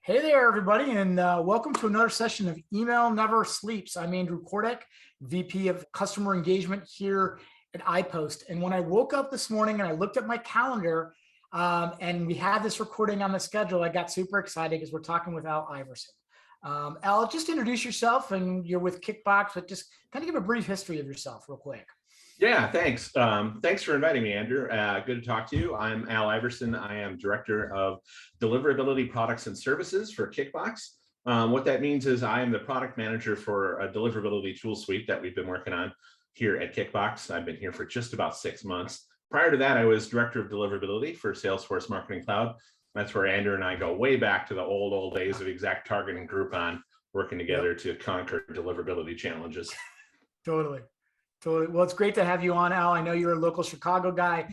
Hey there, everybody, and welcome to another session of Email Never Sleeps. I'm Andrew Kordek, VP of Customer Engagement here at iPost. And when I woke up this morning and I looked at my calendar and we had this recording on the schedule, I got super excited because we're talking with Al Iverson. Al, just introduce yourself, and you're with Kickbox, but just kind of give a brief history of yourself real quick. Yeah, thanks. Thanks for inviting me, Andrew. Good to talk to you. I'm Al Iverson. I am Director of Deliverability Products and Services for Kickbox. What that means is I am the product manager for a deliverability tool suite that we've been working on here at Kickbox. I've been here for just about 6 months. Prior to that, I was Director of Deliverability for Salesforce Marketing Cloud. That's where Andrew and I go way back to the old days of Exact Target and Groupon working together to conquer deliverability challenges. Totally. Well, it's great to have you on, Al. I know you're a local Chicago guy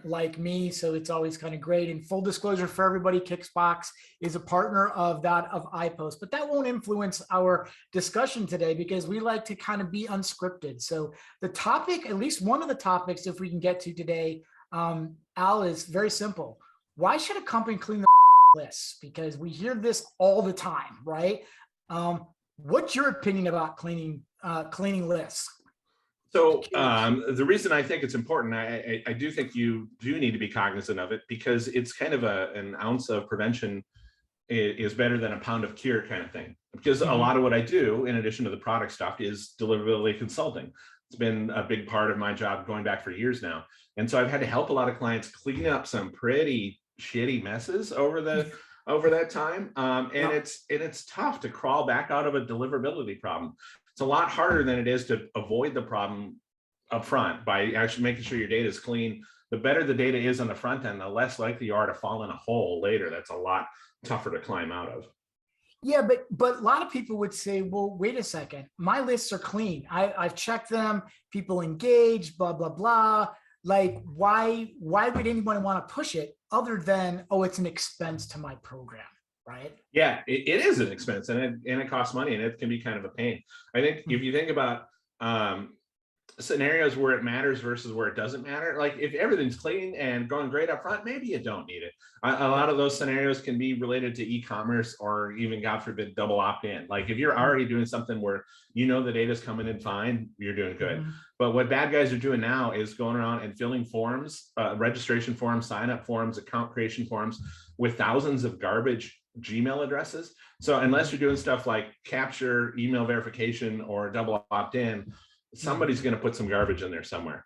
like me, so it's always kind of great. And full disclosure for everybody, Kickbox is a partner of iPost, but that won't influence our discussion today because we like to kind of be unscripted. So the topic, at least one of the topics, if we can get to today, Al, is very simple. Why should a company clean the lists? Because we hear this all the time, right? What's your opinion about cleaning lists? So the reason I think it's important, I do think you do need to be cognizant of it because it's kind of an ounce of prevention is better than a pound of cure kind of thing. Because a lot of what I do, in addition to the product stuff, is deliverability consulting. It's been a big part of my job going back for years now. And so I've had to help a lot of clients clean up some pretty shitty messes over that time. It's tough to crawl back out of a deliverability problem. It's a lot harder than it is to avoid the problem up front by actually making sure your data is clean. The better the data is on the front end, the less likely you are to fall in a hole later. That's a lot tougher to climb out of. Yeah, but a lot of people would say, well, wait a second, my lists are clean. I've checked them, people engage, blah, blah, blah. Like, why would anyone want to push it other than, oh, it's an expense to my program? Right? Yeah, it is an expense and it costs money and it can be kind of a pain. I think if you think about scenarios where it matters versus where it doesn't matter, like if everything's clean and going great up front, maybe you don't need it. A lot of those scenarios can be related to e-commerce or even, God forbid, double opt-in. Like if you're already doing something where you know the data's coming in fine, you're doing good. But what bad guys are doing now is going around and filling forms, registration forms, sign-up forms, account creation forms with thousands of garbage Gmail addresses. So unless you're doing stuff like capture, email verification, or double opt-in, somebody's going to put some garbage in there somewhere.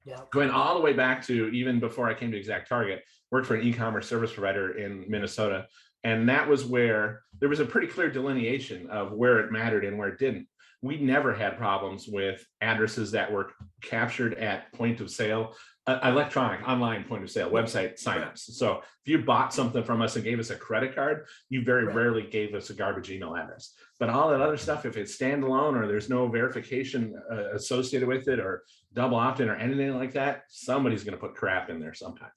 Yeah. Going all the way back to even before I came to Exact Target, worked for an e-commerce service provider in Minnesota. And that was where there was a pretty clear delineation of where it mattered and where it didn't. We never had problems with addresses that were captured at point of sale, electronic online point of sale website signups. So if you bought something from us and gave us a credit card, you very rarely gave us a garbage email address. But all that other stuff, if it's standalone or there's no verification associated with it or double opt-in or anything like that, somebody's going to put crap in there sometime.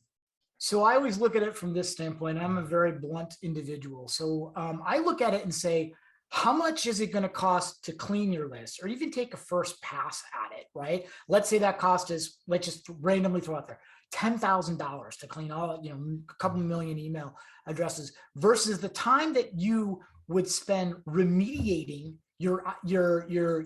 So I always look at it from this standpoint. I'm a very blunt individual. So I look at it and say, how much is it going to cost to clean your list or even take a first pass at it, right? Let's say that cost is, let's just randomly throw out there, $10,000 to clean all, a couple million email addresses versus the time that you would spend remediating your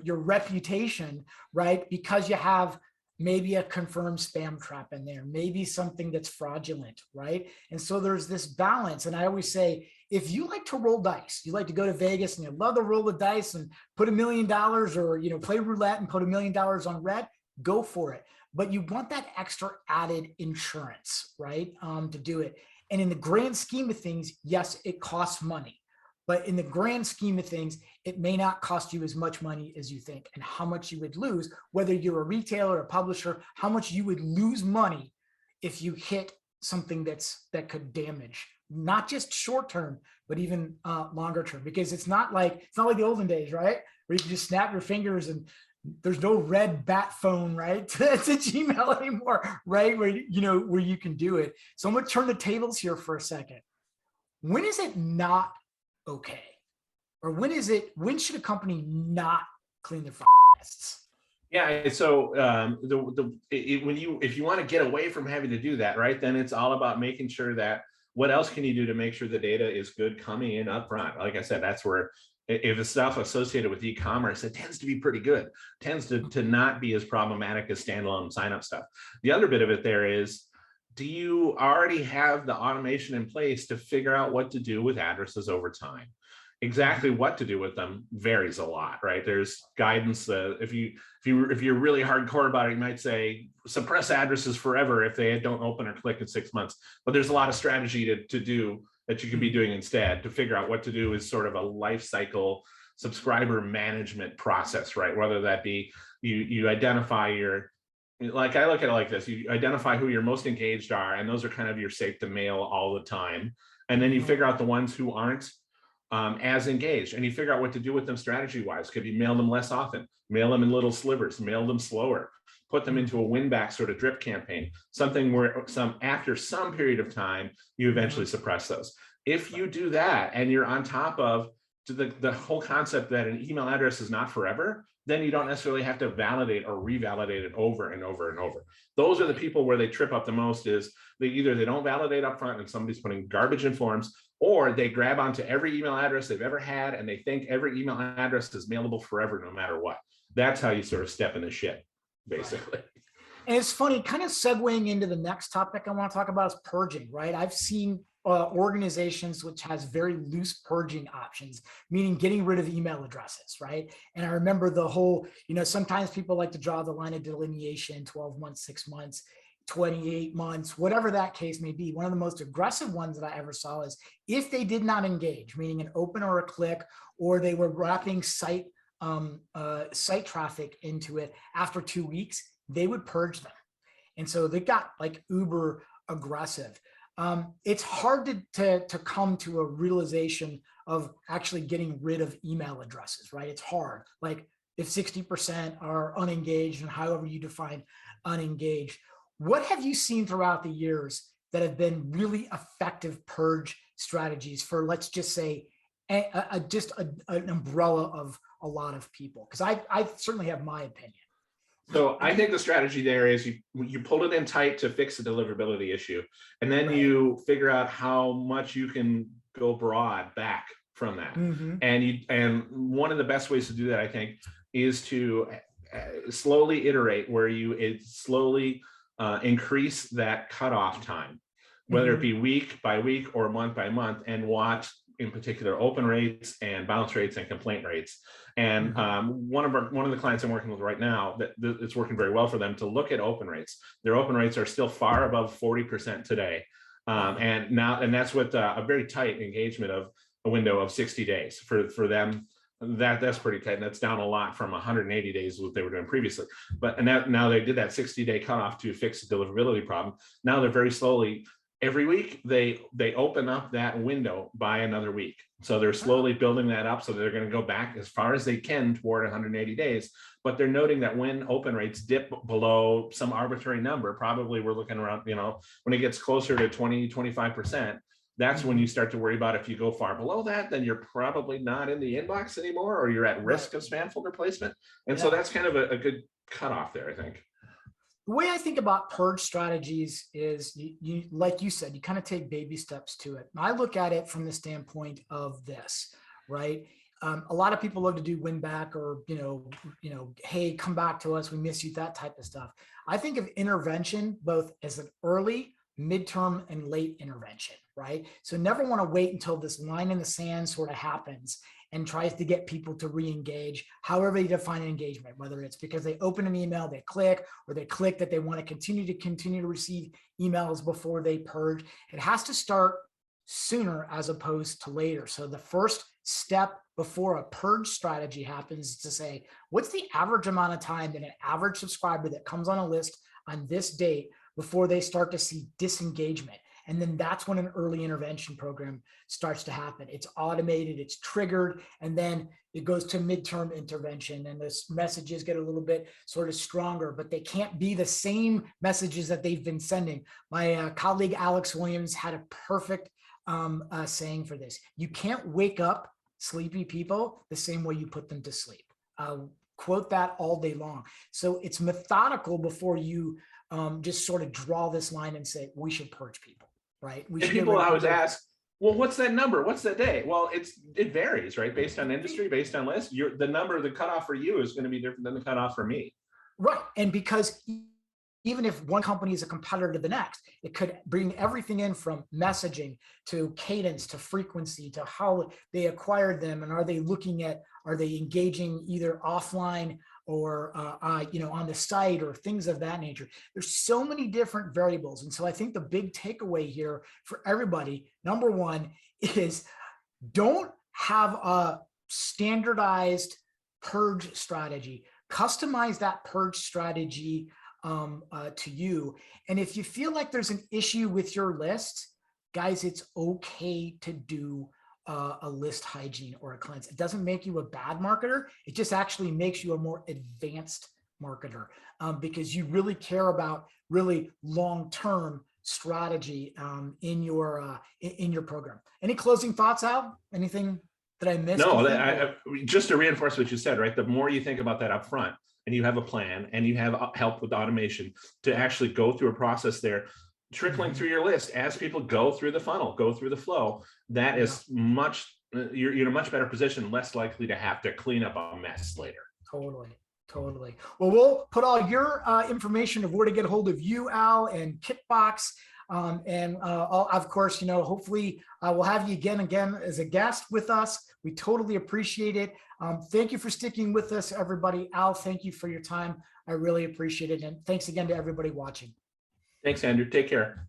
reputation, right? Because you have maybe a confirmed spam trap in there, maybe something that's fraudulent, right? And so there's this balance. And I always say, if you like to roll dice, you like to go to Vegas and you love to roll the dice and put $1 million or, play roulette and put $1 million on red, go for it. But you want that extra added insurance, right? To do it. And in the grand scheme of things, yes, it costs money. But in the grand scheme of things, it may not cost you as much money as you think, and how much you would lose, whether you're a retailer or a publisher, how much you would lose money if you hit something that could damage, not just short term, but even longer term, because it's not like the olden days, right? Where you can just snap your fingers and there's no red bat phone, right? to Gmail anymore, right? Where you can do it. So I'm gonna turn the tables here for a second. When is it not okay? Or when should a company not clean their lists? Yeah, so if you want to get away from having to do that, right, then it's all about making sure that what else can you do to make sure the data is good coming in up front? Like I said, that's where if it's stuff associated with e-commerce, it tends to be pretty good, tends to not be as problematic as standalone sign-up stuff. The other bit of it there is, do you already have the automation in place to figure out what to do with addresses over time? Exactly what to do with them varies a lot, right? There's guidance. If you're really hardcore about it, you might say suppress addresses forever if they don't open or click in 6 months. But there's a lot of strategy to do that you could be doing instead to figure out what to do is sort of a life cycle subscriber management process, right? Whether that be you identify your, like I look at it like this, you identify who your most engaged are, and those are kind of your safe to mail all the time. And then you figure out the ones who aren't as engaged, and you figure out what to do with them strategy wise. Could you mail them less often, mail them in little slivers, mail them slower, put them into a win back sort of drip campaign, something where after some period of time, you eventually suppress those. If you do that and you're on top of the whole concept that an email address is not forever, then you don't necessarily have to validate or revalidate it over and over and over. Those are the people where they trip up the most. Is they don't validate up front and somebody's putting garbage in forms, or they grab onto every email address they've ever had and they think every email address is mailable forever no matter what. That's how you sort of step in the shit, basically. And it's funny, kind of segueing into the next topic I want to talk about is purging, right? I've seen organizations which has very loose purging options, meaning getting rid of email addresses, right? And I remember the whole, sometimes people like to draw the line of delineation, 12 months, 6 months, 28 months, whatever that case may be. One of the most aggressive ones that I ever saw is if they did not engage, meaning an open or a click, or they were wrapping site traffic into it after 2 weeks, they would purge them. And so they got like uber aggressive. It's hard to come to a realization of actually getting rid of email addresses, right? It's hard. Like if 60% are unengaged, and however you define unengaged, what have you seen throughout the years that have been really effective purge strategies for, let's just say, an umbrella of a lot of people? Because I certainly have my opinion. So I think the strategy there is you pull it in tight to fix the deliverability issue, and then you figure out how much you can go broad back from that. And one of the best ways to do that, I think, is to slowly iterate, where you slowly increase that cutoff time, whether it be week by week or month by month, and watch in particular open rates and bounce rates and complaint rates. And one of the clients I'm working with right now, that it's working very well for them to look at open rates. Their open rates are still far above 40% today, and that's with a very tight engagement of a window of 60 days for them. That's pretty tight, and that's down a lot from 180 days what they were doing previously. But now they did that 60-day cutoff to fix the deliverability problem. Now they're very slowly, every week they open up that window by another week. So they're slowly building that up. So they're going to go back as far as they can toward 180 days. But they're noting that when open rates dip below some arbitrary number, probably we're looking around, when it gets closer to 20-25%, that's when you start to worry about, if you go far below that, then you're probably not in the inbox anymore, or you're at risk of spam folder placement. And so that's kind of a good cutoff there, I think. The way I think about purge strategies is, you like you said, you kind of take baby steps to it. And I look at it from the standpoint of this, right? A lot of people love to do win back, or, hey, come back to us, we miss you, that type of stuff. I think of intervention both as an early, midterm, and late intervention, right? So never want to wait until this line in the sand sort of happens and tries to get people to re-engage, however they define engagement, whether it's because they open an email, they click, or they click that they want to continue to receive emails before they purge. It has to start sooner as opposed to later. So the first step before a purge strategy happens is to say, what's the average amount of time that an average subscriber that comes on a list on this date before they start to see disengagement? And then that's when an early intervention program starts to happen. It's automated, it's triggered, and then it goes to midterm intervention, and those messages get a little bit sort of stronger, but they can't be the same messages that they've been sending. My colleague, Alex Williams, had a perfect saying for this. You can't wake up sleepy people the same way you put them to sleep. Quote that all day long. So it's methodical before you just sort of draw this line and say, we should purge people. right? We And should get people rid of always people. ask, well, what's that number? What's that day? Well, it varies, right? Based on industry, based on list. The number, the cutoff for you is going to be different than the cutoff for me. Right. And because even if one company is a competitor to the next, it could bring everything in from messaging to cadence to frequency to how they acquired them, and are they engaging either offline or on the site or things of that nature. There's so many different variables, and so I think the big takeaway here for everybody, number one, is don't have a standardized purge strategy. Customize that purge strategy to you. And if you feel like there's an issue with your list, guys, it's okay to do a list hygiene or a cleanse. It doesn't make you a bad marketer. It just actually makes you a more advanced marketer because you really care about really long-term strategy in your program. Any closing thoughts, Al? anything that I missed? No, just to reinforce what you said, right? The more you think about that up front, and you have a plan, and you have help with automation to actually go through a process there, trickling through your list as people go through the funnel, go through the flow, that is you're in a much better position, less likely to have to clean up a mess later. Totally. Well, we'll put all your information of where to get a hold of you, Al, and Kitbox. Of course, hopefully we'll have you again as a guest with us. We totally appreciate it. Thank you for sticking with us, everybody. Al, thank you for your time. I really appreciate it. And thanks again to everybody watching. Thanks, Andrew. Take care.